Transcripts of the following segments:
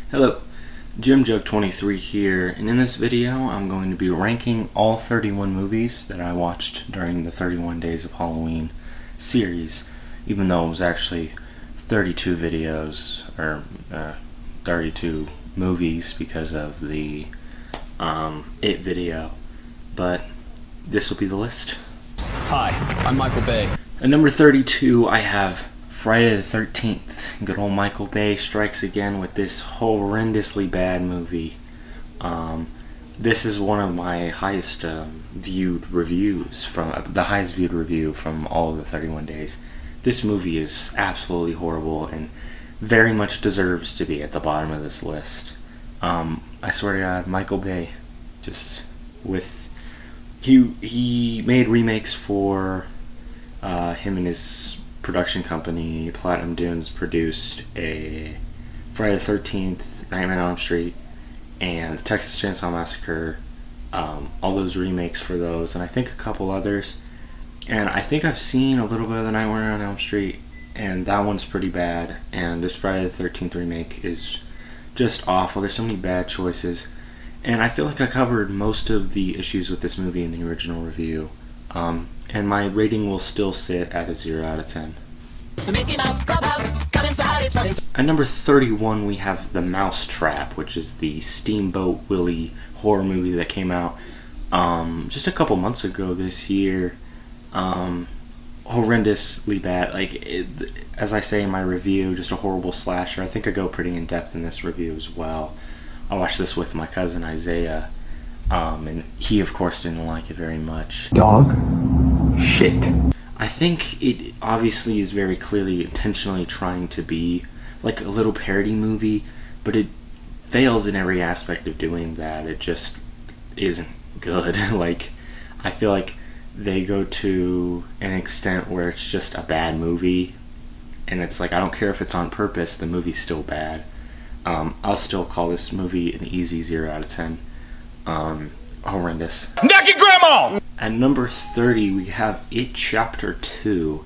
Hello, JimJoke23 here, and in this video I'm going to be ranking all 31 movies that I watched during the 31 Days of Halloween series, even though it was actually 32 videos, or 32 movies because of the It video, but this will be the list. Hi, I'm Michael Bay. At number 32 I have Friday the 13th. Good old Michael Bay strikes again with this horrendously bad movie. This is one of my highest viewed reviews, from the highest viewed review from all of the 31 days. This movie is absolutely horrible and very much deserves to be at the bottom of this list. I swear to God, Michael Bay, just with he made remakes for him and his production company Platinum Dunes produced a Friday the 13th, Nightmare on Elm Street, and Texas Chainsaw Massacre, all those remakes for those, and I think a couple others. And I think I've seen a little bit of the Nightmare on Elm Street, and that one's pretty bad. And this Friday the 13th remake is just awful. There's so many bad choices, and I feel like I covered most of the issues with this movie in the original review. And my rating will still sit at a 0 out of 10. At number 31, we have The Mousetrap, which is the Steamboat Willie horror movie that came out just a couple months ago this year. Horrendously bad. As I say in my review, just a horrible slasher. I think I go pretty in depth in this review as well. I watched this with my cousin Isaiah, and he, of course, didn't like it very much. Dog shit. I think it obviously is very clearly intentionally trying to be like a little parody movie, but it fails in every aspect of doing that. It just isn't good. I feel like they go to an extent where it's just a bad movie, and it's like, I don't care if it's on purpose, the movie's still bad. I'll still call this movie an easy 0 out of 10. Horrendous. Naked Grandma! At number 30, we have It Chapter 2.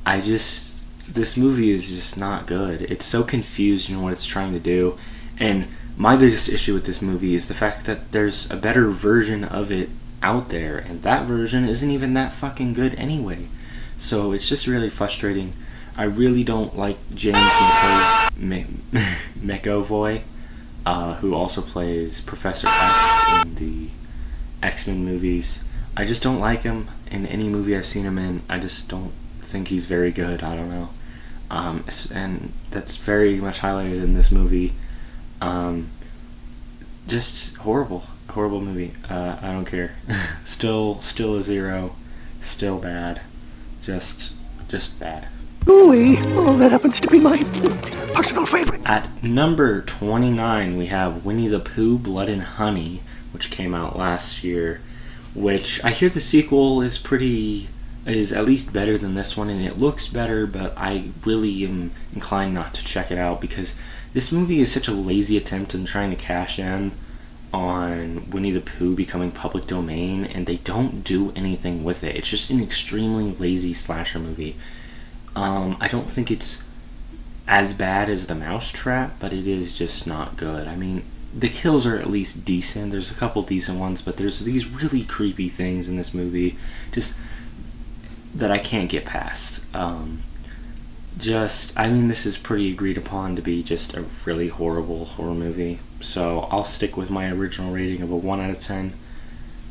This movie is just not good. It's so confused in what it's trying to do. And my biggest issue with this movie is the fact that there's a better version of it out there, and that version isn't even that fucking good anyway. So it's just really frustrating. I really don't like James McAvoy, who also plays Professor X in the X-Men movies. I just don't like him in any movie I've seen him in. I just don't think he's very good. I don't know. And that's very much highlighted in this movie. Just horrible movie. I don't care. Still a 0. Still bad. Just bad. Ooh-wee. Oh, that happens to be my personal favorite. At number 29, we have Winnie the Pooh, Blood and Honey, which came out last year, which I hear the sequel is at least better than this one, and it looks better, but I really am inclined not to check it out because this movie is such a lazy attempt in trying to cash in on Winnie the Pooh becoming public domain, and they don't do anything with it. It's just an extremely lazy slasher movie. I don't think it's as bad as The Mousetrap, but it is just not good. I mean, the kills are at least decent. There's a couple decent ones, but there's these really creepy things in this movie just that I can't get past. This is pretty agreed upon to be just a really horrible horror movie. So I'll stick with my original rating of a 1 out of 10.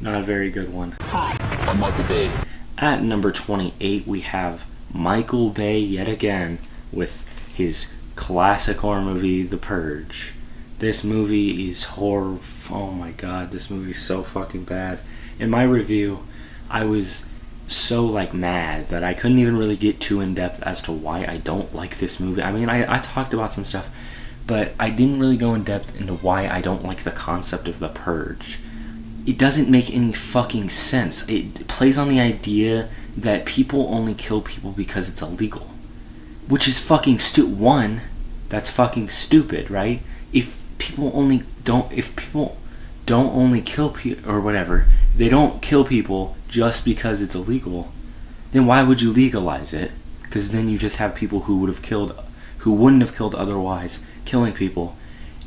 Not a very good one. Hi, I'm Michael Bay. At number 28, we have Michael Bay yet again with his classic horror movie, The Purge. This movie is horror. Oh my god, this movie is so fucking bad. In my review, I was so mad that I couldn't even really get too in depth as to why I don't like this movie. I mean, I talked about some stuff, but I didn't really go in depth into why I don't like the concept of The Purge. It doesn't make any fucking sense. It plays on the idea that people only kill people because it's illegal, which is fucking One, that's fucking stupid, right? If people don't only kill people, or whatever, they don't kill people just because it's illegal, then why would you legalize it? Because then you just have people who wouldn't have killed otherwise killing people,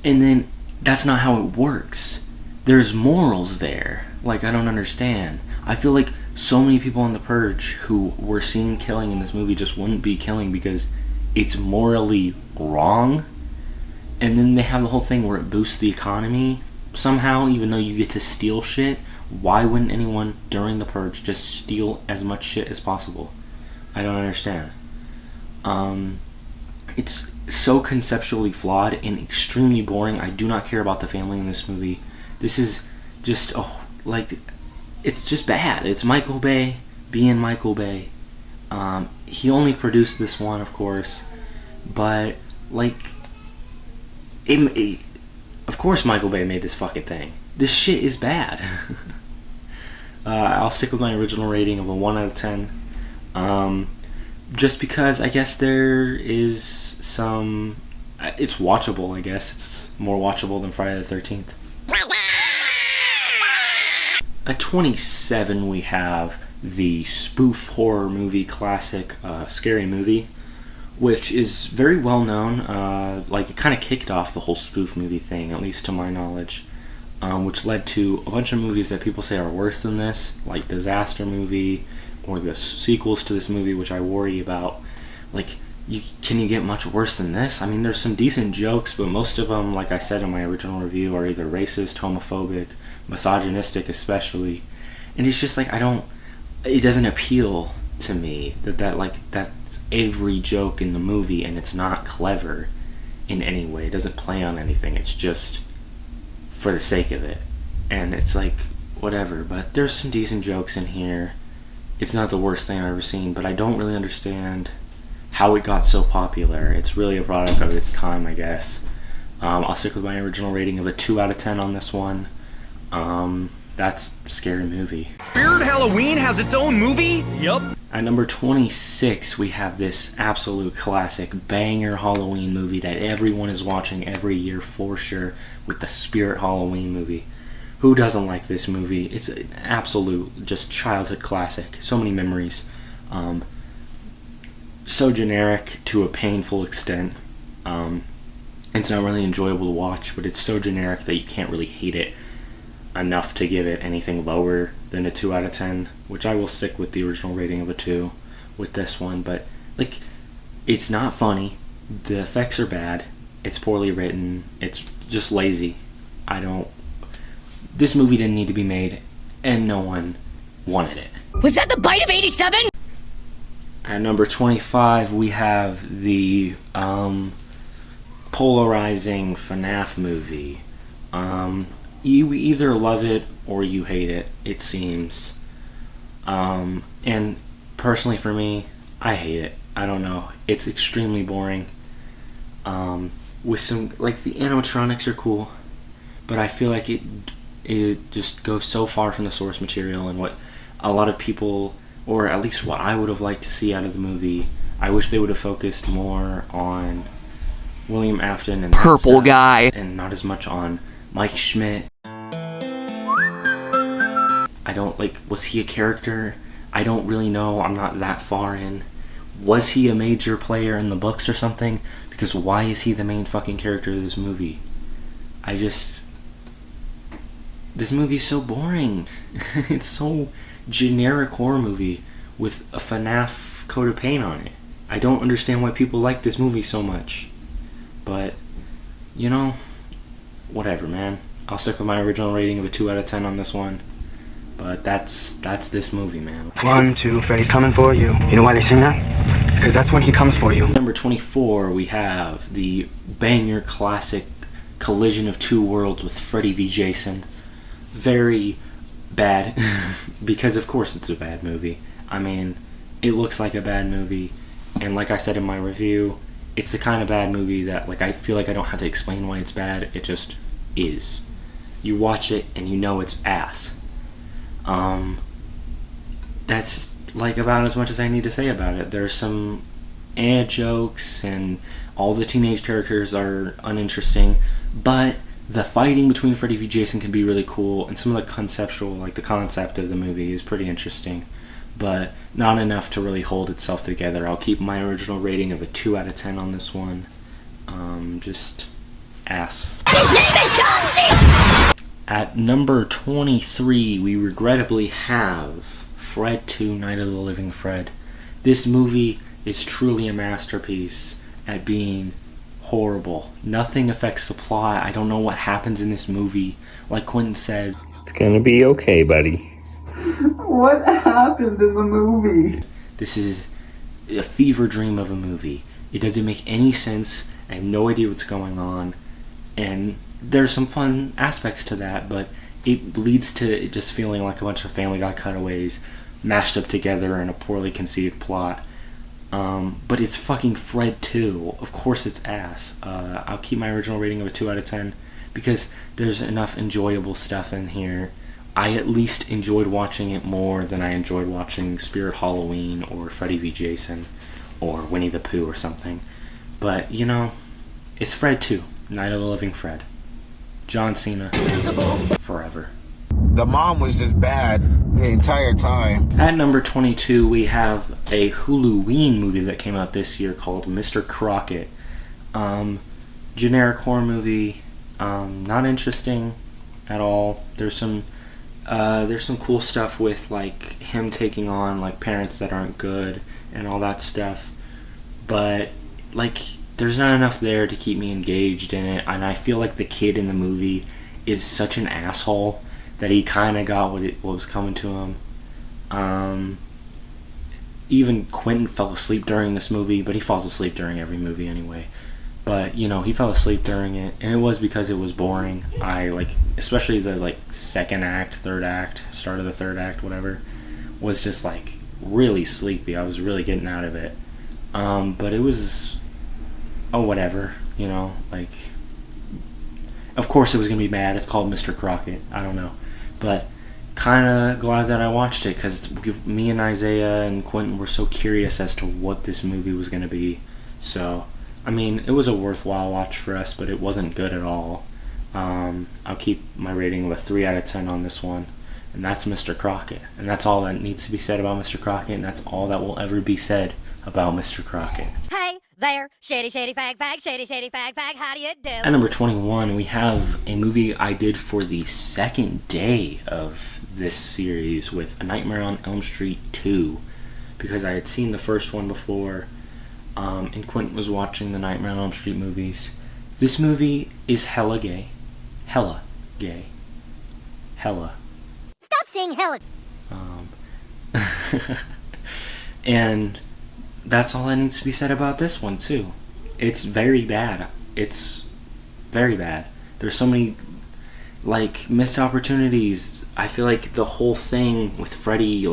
And then that's not how it works. There's morals there. Like, I don't understand. I feel like so many people on The Purge who were seen killing in this movie just wouldn't be killing because it's morally wrong. And then they have the whole thing where it boosts the economy somehow, even though you get to steal shit. Why wouldn't anyone during The Purge just steal as much shit as possible? I don't understand. It's so conceptually flawed and extremely boring. I do not care about the family in this movie. This is just, it's just bad. It's Michael Bay being Michael Bay. He only produced this one, of course, but, of course Michael Bay made this fucking thing. This shit is bad. I'll stick with my original rating of a 1 out of 10. Just because I guess there is some... It's watchable, I guess. It's more watchable than Friday the 13th. At 27, we have the spoof horror movie classic Scary Movie, which is very well known. It kind of kicked off the whole spoof movie thing, at least to my knowledge, which led to a bunch of movies that people say are worse than this, like Disaster Movie, or the sequels to this movie, which I worry about. Can you get much worse than this? I mean, there's some decent jokes, but most of them, like I said in my original review, are either racist, homophobic, misogynistic especially. And it's just it doesn't appeal to me that's every joke in the movie, and it's not clever in any way. It doesn't play on anything. It's just for the sake of it. And it's whatever. But there's some decent jokes in here. It's not the worst thing I've ever seen, but I don't really understand how it got so popular. It's really a product of its time, I guess. I'll stick with my original rating of a 2 out of 10 on this one. That's Scary Movie. Spirit Halloween has its own movie? Yup. At number 26, we have this absolute classic banger Halloween movie that everyone is watching every year for sure, with the Spirit Halloween movie. Who doesn't like this movie? It's an absolute, just childhood classic. So many memories. So generic to a painful extent. It's not really enjoyable to watch, but it's so generic that you can't really hate it enough to give it anything lower than a 2 out of 10, which I will stick with the original rating of a 2 with this one. But, it's not funny. The effects are bad. It's poorly written. It's just lazy. This movie didn't need to be made, and no one wanted it. Was that the bite of 87? At number 25, we have the polarizing FNAF movie. You either love it or you hate it, it seems. And personally for me, I hate it. I don't know. It's extremely boring. With some, the animatronics are cool, but I feel like it just goes so far from the source material and what a lot of people, or at least what I would have liked to see out of the movie. I wish they would have focused more on William Afton and Purple guy, and not as much on Mike Schmidt. Was he a character? I don't really know. I'm not that far in. Was he a major player in the books or something? Because why is he the main fucking character of this movie? This movie's so boring. It's so generic horror movie with a FNAF coat of paint on it. I don't understand why people like this movie so much. But, whatever, man. I'll stick with my original rating of a 2 out of 10 on this one. But that's this movie, man. 1, 2, Freddy's coming for you. You know why they sing that? Because that's when he comes for you. Number 24, we have the banger classic Collision of Two Worlds with Freddy v. Jason. Very bad. Because of course it's a bad movie. I mean, it looks like a bad movie. And like I said in my review, it's the kind of bad movie that I feel like I don't have to explain why it's bad. It just is. You watch it and you know it's ass. That's about as much as I need to say about it. There's some jokes and all the teenage characters are uninteresting, but the fighting between Freddy v. Jason can be really cool, and some of the conceptual, the concept of the movie is pretty interesting, but not enough to really hold itself together. I'll keep my original rating of a 2 out of 10 on this one. Just ass. At number 23, we regrettably have Fred 2, Night of the Living Fred. This movie is truly a masterpiece at being horrible. Nothing affects the plot. I don't know what happens in this movie. Like Quentin said, it's gonna be okay, buddy. What happened in the movie? this is a fever dream of a movie. It doesn't make any sense. I have no idea what's going on. And there's some fun aspects to that, but it leads to it just feeling like a bunch of Family Guy cutaways mashed up together in a poorly conceived plot. But it's fucking Fred 2. Of course it's ass. I'll keep my original rating of a 2 out of 10 because there's enough enjoyable stuff in here. I at least enjoyed watching it more than I enjoyed watching Spirit Halloween or Freddy v. Jason or Winnie the Pooh or something. But, you know, it's Fred 2, Night of the Living Fred. John Cena, forever. The mom was just bad the entire time. At number 22, we have a Huluween movie that came out this year called Mr. Crockett. Generic horror movie, not interesting at all. There's some cool stuff with like him taking on like parents that aren't good and all that stuff, but like there's not enough there to keep me engaged in it. And I feel like the kid in the movie is such an asshole that he kind of got what was coming to him. Even Quentin fell asleep during this movie, but he falls asleep during every movie anyway. But, you know, he fell asleep during it, and it was because it was boring. Especially the, second act, third act, start of the third act, whatever, was just, really sleepy. I was really getting out of it. But it was, whatever, you know, of course it was going to be bad. It's called Mr. Crockett. I don't know. But kind of glad that I watched it, because me and Isaiah and Quentin were so curious as to what this movie was going to be. So, I mean, it was a worthwhile watch for us, but it wasn't good at all. I'll keep my rating of a 3 out of 10 on this one, and that's Mr. Crockett. And that's all that needs to be said about Mr. Crockett, and that's all that will ever be said about Mr. Crockett. Hey there, shady fag, shady fag, how do you do? At number 21, we have a movie I did for the second day of this series with A Nightmare on Elm Street 2, because I had seen the first one before, and Quentin was watching the Nightmare on Elm Street movies. This movie is hella gay. Hella gay. Hella. Stop saying hella. And that's all that needs to be said about this one, too. It's very bad. It's very bad. There's so many, missed opportunities. I feel like the whole thing with Freddy,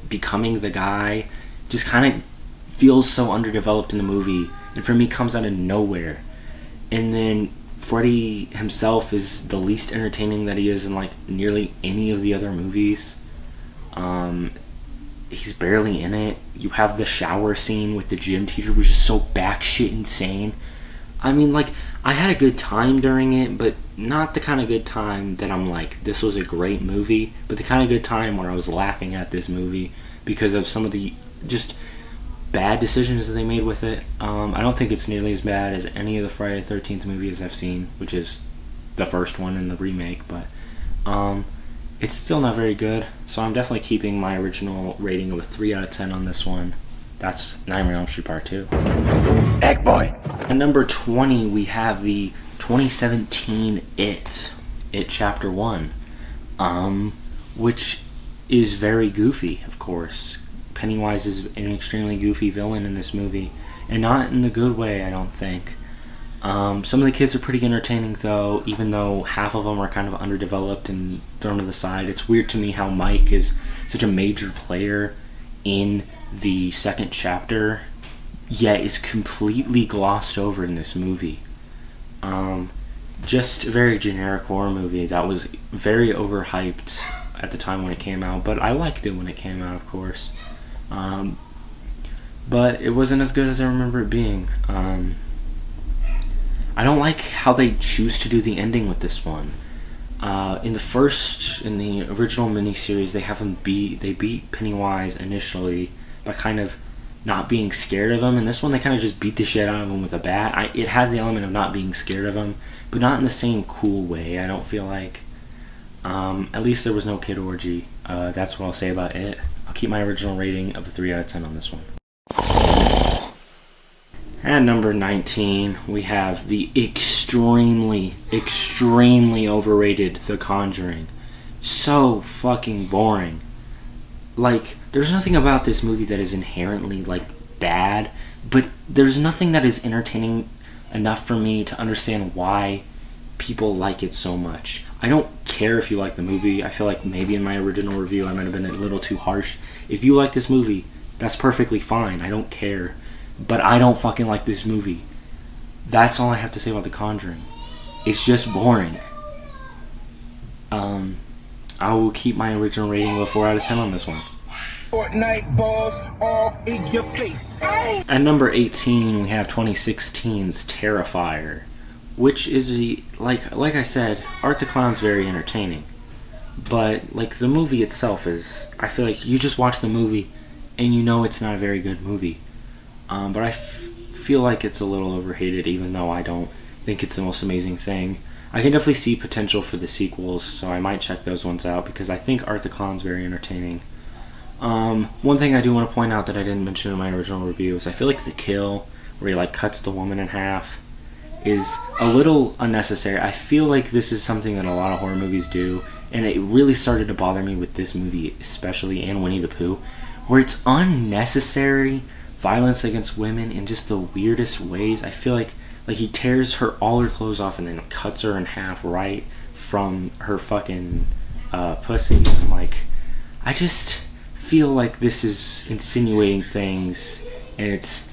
becoming the guy, just kind of feels so underdeveloped in the movie. And for me, comes out of nowhere. And then Freddy himself is the least entertaining that he is in, nearly any of the other movies. He's barely in it. You have the shower scene with the gym teacher, which is so batshit insane. I mean, I had a good time during it, but not the kind of good time that I'm this was a great movie, but the kind of good time where I was laughing at this movie because of some of the just bad decisions that they made with it. I don't think it's nearly as bad as any of the Friday the 13th movies I've seen, which is the first one and the remake, but it's still not very good, so I'm definitely keeping my original rating of a 3 out of 10 on this one. That's Nightmare on Elm Street Part 2. Egg boy! At number 20, we have the 2017 It Chapter 1, which is very goofy, of course. Pennywise is an extremely goofy villain in this movie, and not in the good way, I don't think. Some of the kids are pretty entertaining, though, even though half of them are kind of underdeveloped and thrown to the side. It's weird to me how Mike is such a major player in the second chapter, yet is completely glossed over in this movie. Just a very generic horror movie that was very overhyped at the time when it came out, but I liked it when it came out, of course. But it wasn't as good as I remember it being. I don't like how they choose to do the ending with this one. In the original miniseries, they beat Pennywise initially by kind of not being scared of him. And this one, they kind of just beat the shit out of him with a bat. It has the element of not being scared of him, but not in the same cool way, I don't feel like. At least there was no kid orgy. That's what I'll say about it. I'll keep my original rating of a 3 out of 10 on this one. At number 19, we have the extremely overrated The Conjuring. So fucking boring. Like, there's nothing about this movie that is inherently, like, bad, but there's nothing that is entertaining enough for me to understand why people like it so much. I don't care if you like the movie. I feel like maybe in my original review I might have been a little too harsh. If you like this movie, that's perfectly fine. I don't care. But I don't fucking like this movie. That's all I have to say about The Conjuring. It's just boring. I will keep my original rating of a 4 out of 10 on this one. Fortnite balls all in your face. At number 18, we have 2016's Terrifier, which is like I said, Art the Clown's very entertaining. But like the movie itself is, I feel like you just watch the movie and you know it's not a very good movie. But I feel like it's a little overhated, even though I don't think it's the most amazing thing. I can definitely see potential for the sequels, so I might check those ones out because I think Art the Clown's very entertaining. One thing I do want to point out that I didn't mention in my original review is I feel like the kill, where he like cuts the woman in half, is a little unnecessary. I feel like this is something that a lot of horror movies do, and it really started to bother me with this movie especially, and Winnie the Pooh, where it's unnecessary violence against women in just the weirdest ways. I feel like he tears all her clothes off and then cuts her in half right from her fucking pussy. I'm like, I just feel like this is insinuating things, and it's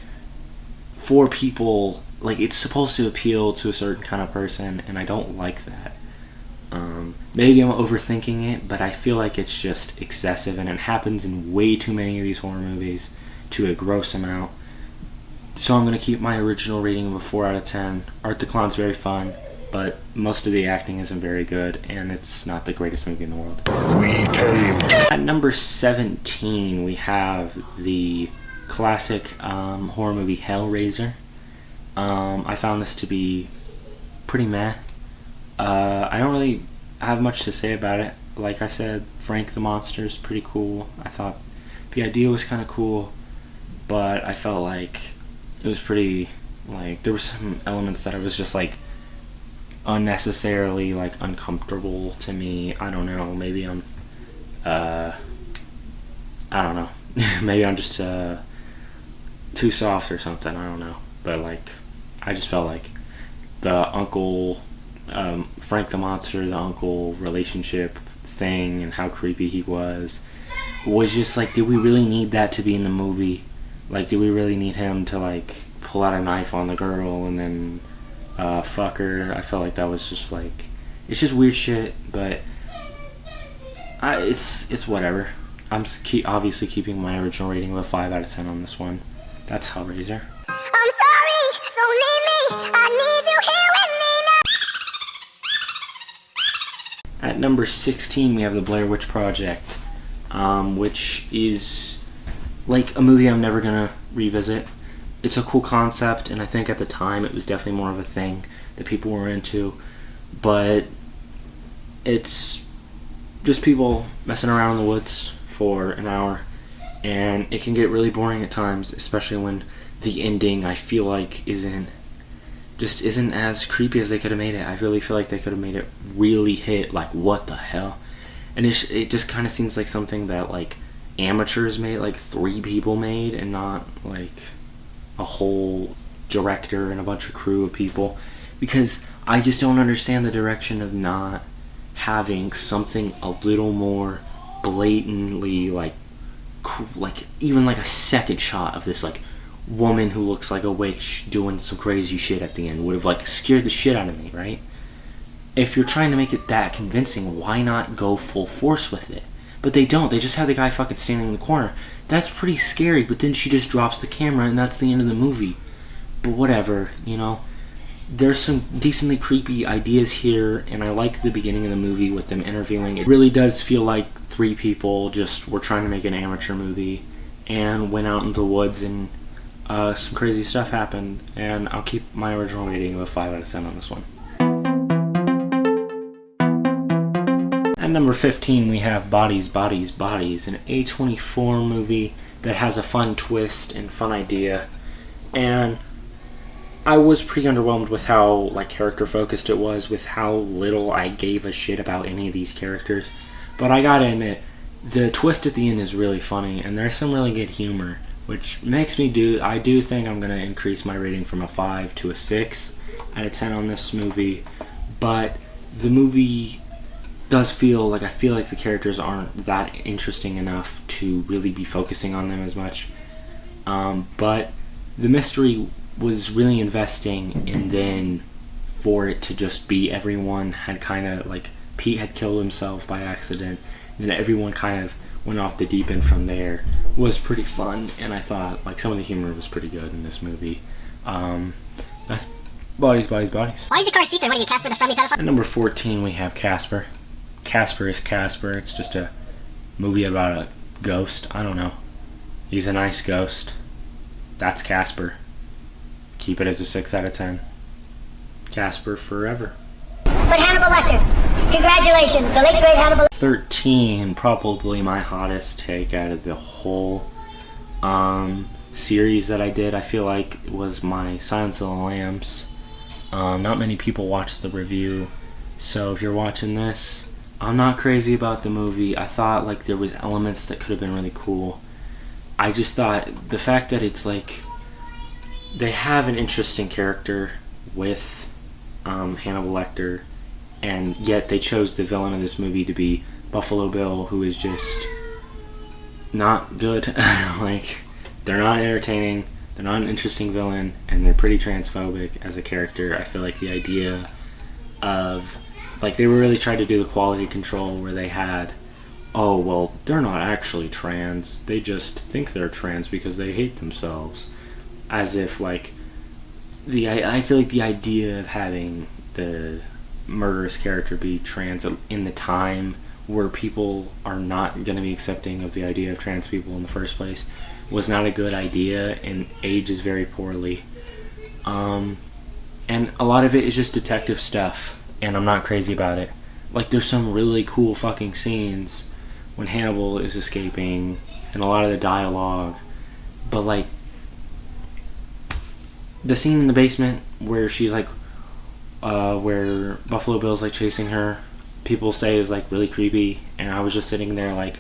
for people, like it's supposed to appeal to a certain kind of person, and I don't like that. Maybe I'm overthinking it, but I feel like it's just excessive, and it happens in way too many of these horror movies to a gross amount. So I'm going to keep my original rating of a 4 out of 10. Art the Clown's very fun, but most of the acting isn't very good, and it's not the greatest movie in the world. At number 17, we have the classic horror movie Hellraiser. I found this to be pretty meh. I don't really have much to say about it. Like I said, Frank the Monster is pretty cool. I thought the idea was kind of cool, but I felt like it was pretty, like, there were some elements that I was just, like, unnecessarily, like, uncomfortable to me. I don't know, maybe I'm, I don't know. Maybe I'm just, too soft or something, I don't know. But, like, I just felt like the uncle, Frank the Monster, the uncle relationship thing and how creepy he was just, like, did we really need that to be in the movie? Like, do we really need him to, like, pull out a knife on the girl and then fuck her? I felt like that was just, like, it's just weird shit, but it's whatever. I'm obviously keeping my original rating of a 5 out of 10 on this one. That's Hellraiser. I'm sorry, don't leave me. I need you here with me now. At number 16, we have The Blair Witch Project, which is like a movie I'm never gonna revisit. It's a cool concept, and I think at the time it was definitely more of a thing that people were into, but it's just people messing around in the woods for an hour, and it can get really boring at times, especially when the ending, I feel like, isn't as creepy as they could have made it. I really feel like they could have made it really hit, like, what the hell? And it just kind of seems like something that, like, amateurs made, like 3 people made, and not like a whole director and a bunch of crew of people, because I just don't understand the direction of not having something a little more blatantly like even like a second shot of this like woman who looks like a witch doing some crazy shit at the end would have like scared the shit out of me, right? If you're trying to make it that convincing, why not go full force with it? But they don't. They just have the guy fucking standing in the corner. That's pretty scary, but then she just drops the camera and that's the end of the movie. But whatever, you know. There's some decently creepy ideas here, and I like the beginning of the movie with them interviewing. It really does feel like 3 people just were trying to make an amateur movie, and went out into the woods, and some crazy stuff happened, and I'll keep my original rating of a 5 out of 10 on this one. At number 15, we have Bodies, Bodies, Bodies, an A24 movie that has a fun twist and fun idea. And I was pretty underwhelmed with how like character focused it was, with how little I gave a shit about any of these characters. But I gotta admit, the twist at the end is really funny, and there's some really good humor, which makes me I do think I'm gonna increase my rating from a 5 to a 6 out of 10 on this movie. But the movie does feel like the characters aren't that interesting enough to really be focusing on them as much. But the mystery was really investing, and then for it to just be everyone had kind of like Pete had killed himself by accident, and then everyone kind of went off the deep end from there was pretty fun, and I thought like some of the humor was pretty good in this movie. That's Bodies, Bodies, Bodies. Why is your car secret? What are you, Casper the Friendly Pedophile? At number 14, we have Casper. Casper is Casper. It's just a movie about a ghost. I don't know. He's a nice ghost. That's Casper. Keep it as a 6 out of 10. Casper forever. But Hannibal Lecter, congratulations, the late great Hannibal. 13, probably my hottest take out of the whole series that I did. I feel like it was my Silence of the Lambs. Not many people watched the review, so if you're watching this, I'm not crazy about the movie. I thought like there was elements that could have been really cool. I just thought the fact that it's like they have an interesting character with Hannibal Lecter, and yet they chose the villain of this movie to be Buffalo Bill, who is just not good. Like, they're not entertaining, they're not an interesting villain, and they're pretty transphobic as a character. I feel like the idea of, like, they were really trying to do the quality control where they had, oh, well, they're not actually trans, they just think they're trans because they hate themselves. As if, like, I feel like the idea of having the murderous character be trans in the time where people are not going to be accepting of the idea of trans people in the first place was not a good idea, and ages very poorly. And a lot of it is just detective stuff, and I'm not crazy about it. Like, there's some really cool fucking scenes when Hannibal is escaping, and a lot of the dialogue, but like the scene in the basement where she's like where Buffalo Bill's like chasing her, people say is like really creepy, and I was just sitting there like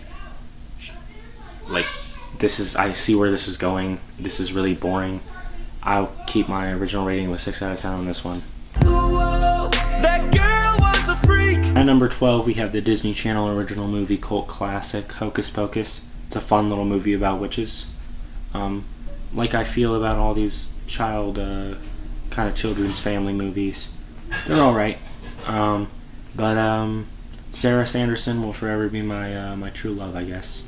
this is, I see where this is going, this is really boring. I'll keep my original rating with 6 out of 10 on this one. That girl was a freak. At number 12, we have the Disney Channel original movie cult classic Hocus Pocus. It's a fun little movie about witches. Like I feel about all these kind of children's family movies. They're alright. But Sarah Sanderson will forever be my true love, I guess.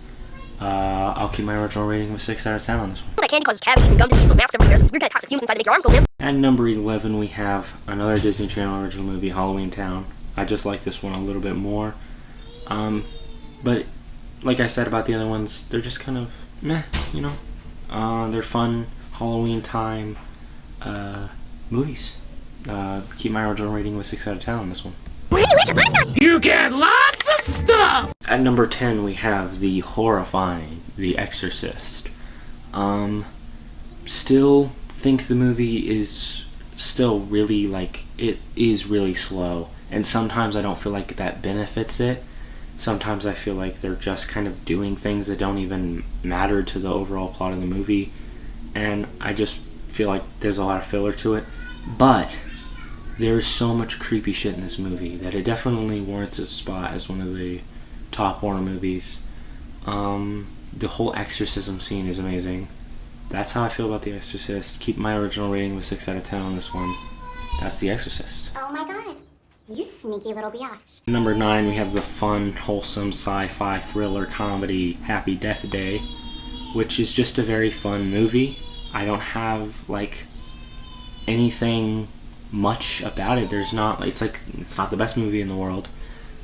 I'll keep my original rating with 6 out of 10 on this one. That candy causes cavities and gum disease, masks everywhere, weird kind of toxic fumes inside to make your arms go limp. At number 11, we have another Disney Channel original movie, Halloween Town. I just like this one a little bit more. But like I said about the other ones, they're just kind of meh, you know. They're fun Halloween time movies. Keep my original rating with 6 out of 10 on this one. You get lots of stuff. At number 10, we have the horrifying The Exorcist. Still think the movie is still really, like, it is really slow, and sometimes I don't feel like that benefits it. Sometimes I feel like they're just kind of doing things that don't even matter to the overall plot of the movie, and I just feel like there's a lot of filler to it. But there's so much creepy shit in this movie that it definitely warrants its spot as one of the top horror movies. The whole exorcism scene is amazing. That's how I feel about The Exorcist. Keep my original rating with 6 out of 10 on this one. That's The Exorcist. Oh my god, you sneaky little biatch. Number 9, we have the fun, wholesome sci-fi thriller comedy Happy Death Day, which is just a very fun movie. I don't have, like, anything much about it. There's not, it's not the best movie in the world,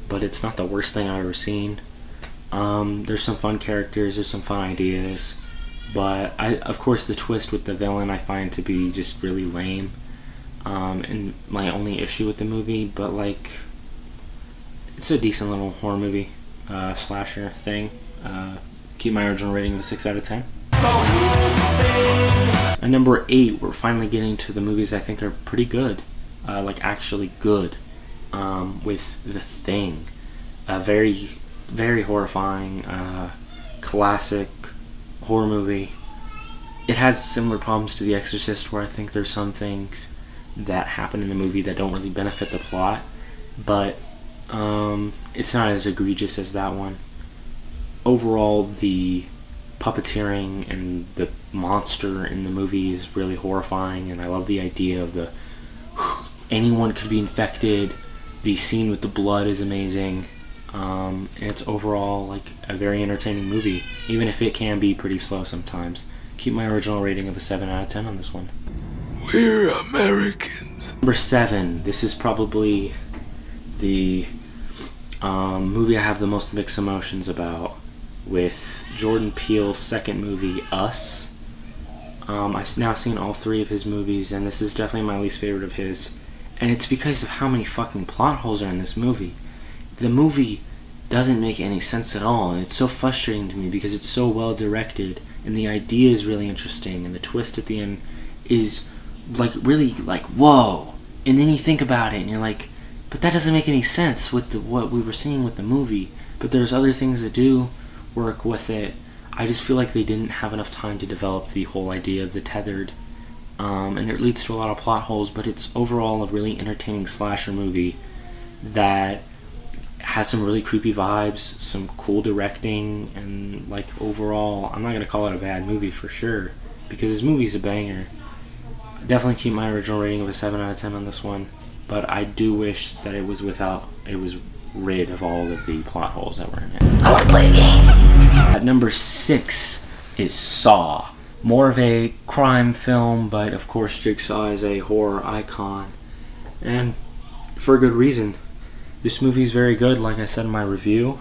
but it's not the worst thing I've ever seen. There's some fun characters, there's some fun ideas. But of course, the twist with the villain I find to be just really lame, and my only issue with the movie. But like, it's a decent little horror movie, slasher thing. Keep my original rating of a 6 out of 10. At number 8, we're finally getting to the movies I think are pretty good, like actually good. With The Thing, a very, very horrifying, classic horror movie. It has similar problems to The Exorcist, where I think there's some things that happen in the movie that don't really benefit the plot, but it's not as egregious as that one. Overall, the puppeteering and the monster in the movie is really horrifying, and I love the idea of the anyone could be infected. The scene with the blood is amazing, and it's overall like a very entertaining movie, even if it can be pretty slow sometimes. Keep my original rating of a 7 out of 10 on this one. We're Americans. Number 7. This is probably the movie I have the most mixed emotions about, with Jordan Peele's second movie, Us. I've now seen all 3 of his movies, and this is definitely my least favorite of his. And it's because of how many fucking plot holes are in this movie. The movie doesn't make any sense at all, and it's so frustrating to me because it's so well directed, and the idea is really interesting, and the twist at the end is like really like whoa. And then you think about it, and you're like, but that doesn't make any sense with what we were seeing with the movie. But there's other things that do work with it. I just feel like they didn't have enough time to develop the whole idea of the tethered, and it leads to a lot of plot holes. But it's overall a really entertaining slasher movie that has some really creepy vibes, some cool directing, and like overall, I'm not gonna call it a bad movie for sure, because this movie's a banger. Definitely keep my original rating of a 7 out of 10 on this one, but I do wish that it was rid of all of the plot holes that were in it. I want to play a game. At number 6 is Saw. More of a crime film, but of course Jigsaw is a horror icon, and for a good reason. This movie is very good, like I said in my review,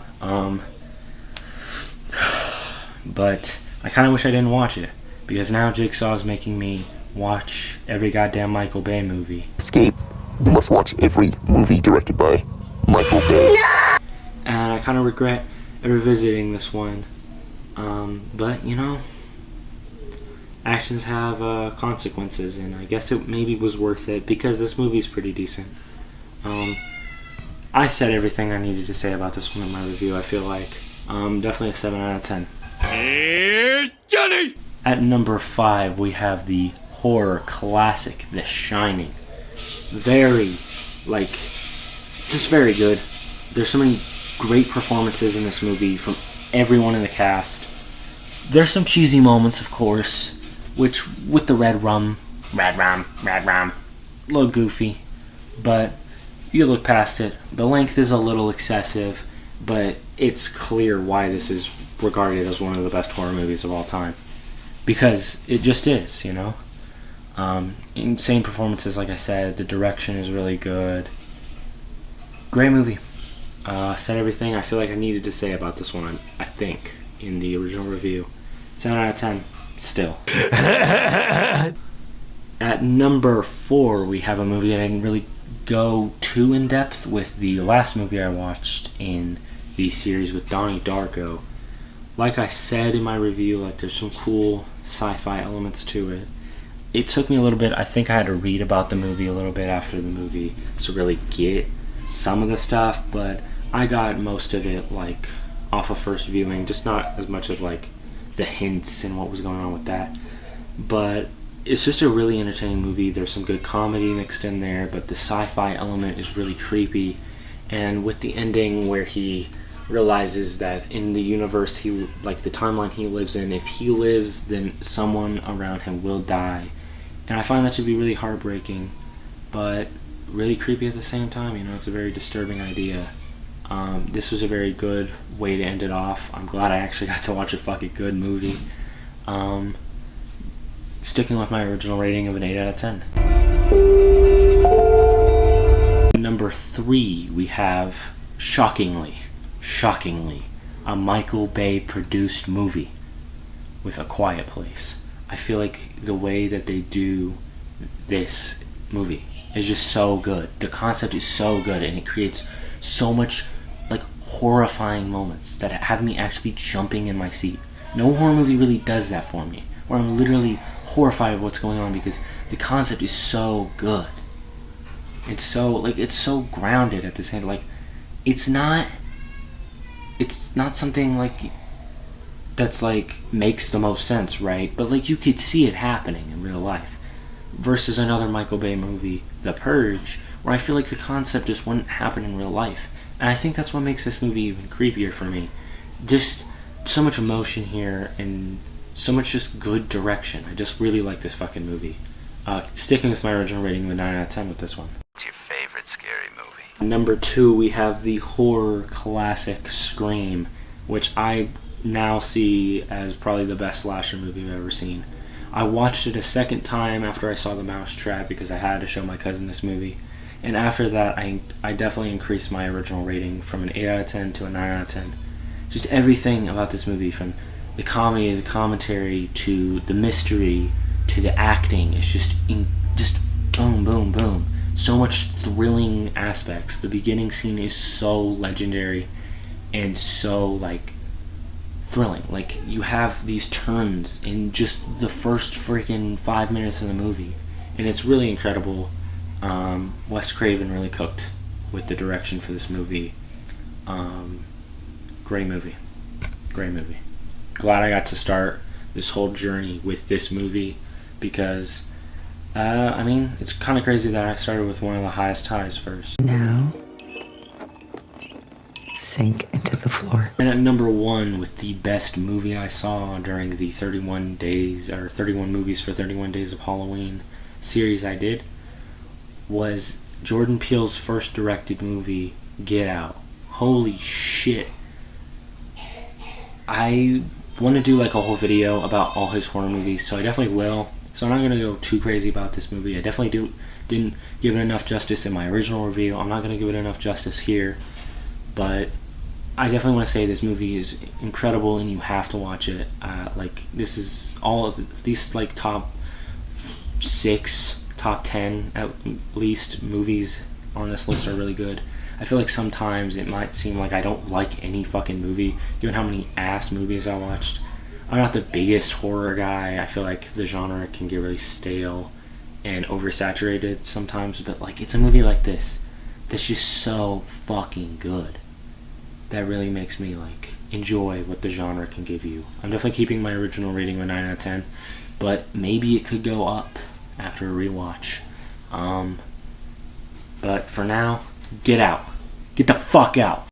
but I kind of wish I didn't watch it, because now Jigsaw is making me watch every goddamn Michael Bay movie. Escape. You must watch every movie directed by Michael Bay. And I kind of regret revisiting this one, but you know, actions have consequences, and I guess it maybe was worth it, because this movie's pretty decent. I said everything I needed to say about this one in my review, I feel like. Definitely a 7 out of 10. Here's Johnny! At number 5, we have the horror classic, The Shining. Very, just very good. There's so many great performances in this movie from everyone in the cast. There's some cheesy moments, of course, which, with the red rum, a little goofy, but you look past it. The length is a little excessive, but it's clear why this is regarded as one of the best horror movies of all time. Because it just is, you know? Insane performances, like I said. The direction is really good. Great movie. Said everything I feel like I needed to say about this one, I think, in the original review. 7 out of 10, still. At number 4, we have a movie that I didn't really go too in depth with, the last movie I watched in the series with Donnie Darko. Like I said in my review, like there's some cool sci-fi elements to it. It took me a little bit, I think I had to read about the movie a little bit after the movie to really get some of the stuff, but I got most of it like off of first viewing, just not as much of like the hints and what was going on with that. But it's just a really entertaining movie. There's some good comedy mixed in there, but the sci-fi element is really creepy. And with the ending where he realizes that in the universe the timeline he lives in, if he lives, then someone around him will die. And I find that to be really heartbreaking, but really creepy at the same time. You know, it's a very disturbing idea. This was a very good way to end it off. I'm glad I actually got to watch a fucking good movie. Sticking with my original rating of an 8 out of 10. Number 3, we have, shockingly, a Michael Bay produced movie. with A Quiet Place. I feel like the way that they do this movie is just so good. The concept is so good, and it creates so much like horrifying moments that have me actually jumping in my seat. No horror movie really does that for me, where I'm literally horrified of what's going on because the concept is so good. It's so grounded at the same. Like, it's not something like that's like makes the most sense, right? But like you could see it happening in real life. Versus another Michael Bay movie, The Purge, where I feel like the concept just wouldn't happen in real life. And I think that's what makes this movie even creepier for me. Just so much emotion here and so much just good direction. I just really like this fucking movie. Sticking with my original rating of a 9 out of 10 with this one. What's your favorite scary movie? Number 2, we have the horror classic Scream, which I now see as probably the best slasher movie I've ever seen. I watched it a second time after I saw The Mousetrap because I had to show my cousin this movie. And after that, I definitely increased my original rating from an 8 out of 10 to a 9 out of 10. Just everything about this movie, from the comedy, the commentary, to the mystery, to the acting, is just boom, boom, boom. So much thrilling aspects. The beginning scene is so legendary and so, like, thrilling. Like, you have these turns in just the first freaking 5 minutes of the movie, and it's really incredible. Wes Craven really cooked with the direction for this movie. Great movie. Glad I got to start this whole journey with this movie because it's kind of crazy that I started with one of the highest highs first. Now sink into the floor. And at number 1, with the best movie I saw during the 31 days, or 31 movies for 31 days of Halloween series I did, was Jordan Peele's first directed movie, Get Out. Holy shit. I want to do like a whole video about all his horror movies, so I definitely will. So I'm not going to go too crazy about this movie. I definitely didn't give it enough justice in my original review. I'm not going to give it enough justice here. But I definitely want to say this movie is incredible and you have to watch it. This is all of these like top 6, top 10 at least movies on this list are really good. I feel like sometimes it might seem like I don't like any fucking movie, given how many ass movies I watched. I'm not the biggest horror guy. I feel like the genre can get really stale and oversaturated sometimes, but like it's a movie like this that's just so fucking good that really makes me like enjoy what the genre can give you. I'm definitely keeping my original rating of 9 out of 10, but maybe it could go up after a rewatch. But for now, Get Out. Get the fuck out.